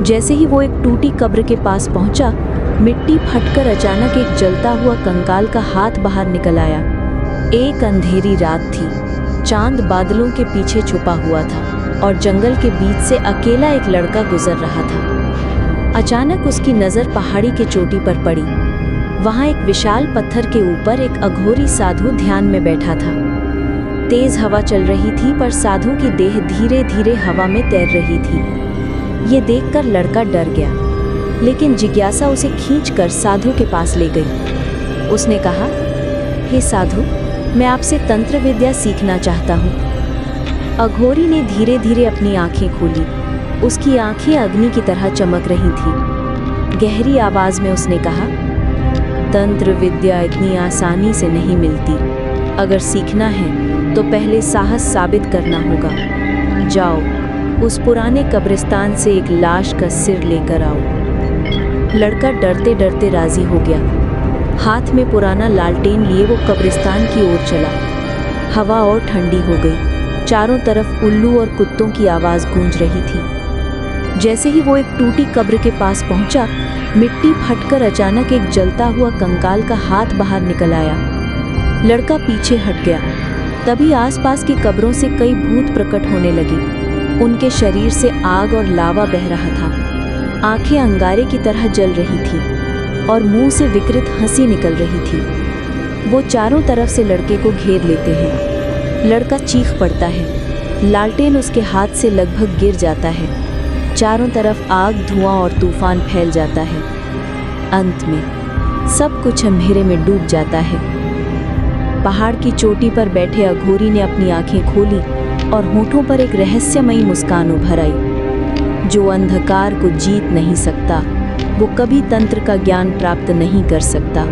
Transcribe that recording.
जैसे ही वो एक टूटी कब्र के पास पहुंचा, मिट्टी फटकर अचानक एक जलता हुआ कंकाल का हाथ बाहर निकल आया। एक अंधेरी रात थी, चांद बादलों के पीछे छुपा हुआ था और जंगल के बीच से अकेला एक लड़का गुजर रहा था। अचानक उसकी नज़र पहाड़ी की चोटी पर पड़ी। वहाँ एक विशाल पत्थर के ऊपर एक अघोरी साधु ध्यान में बैठा था। तेज हवा चल रही थी, पर साधु की देह धीरे धीरे हवा में तैर रही थी। ये देखकर लड़का डर गया, लेकिन जिज्ञासा उसे खींचकर साधु के पास ले गई। उसने कहा, हे साधु, मैं आपसे तंत्र विद्या सीखना चाहता हूँ। अघोरी ने धीरे धीरे अपनी आंखें खोली। उसकी आंखें अग्नि की तरह चमक रही थीं। गहरी आवाज में उसने कहा, तंत्र विद्या इतनी आसानी से नहीं मिलती। अगर सीखना है तो पहले साहस साबित करना होगा। जाओ, उस पुराने कब्रिस्तान से एक लाश का सिर लेकर आओ। लड़का डरते डरते राजी हो गया। हाथ में पुराना लालटेन लिए वो कब्रिस्तान की ओर चला। हवा और ठंडी हो गई। चारों तरफ उल्लू और कुत्तों की आवाज़ गूंज रही थी। जैसे ही वो एक टूटी कब्र के पास पहुंचा, मिट्टी फटकर अचानक एक जलता हुआ कंकाल का हाथ बाहर निकल आया। लड़का पीछे हट गया। तभी आसपास की कब्रों से कई भूत प्रकट होने लगे। उनके शरीर से आग और लावा बह रहा था। आंखें अंगारे की तरह जल रही थीं और मुंह से विकृत हंसी निकल रही थी। वो चारों तरफ से लड़के को घेर लेते हैं। लड़का चीख पड़ता है। लालटेन उसके हाथ से लगभग गिर जाता है। चारों तरफ आग, धुआं और तूफान फैल जाता है। अंत में सब कुछ अंधेरे में डूब जाता है। पहाड़ की चोटी पर बैठे अघोरी ने अपनी आंखें खोली और होठों पर एक रहस्यमयी मुस्कान उभर आई। जो अंधकार को जीत नहीं सकता, वो कभी तंत्र का ज्ञान प्राप्त नहीं कर सकता।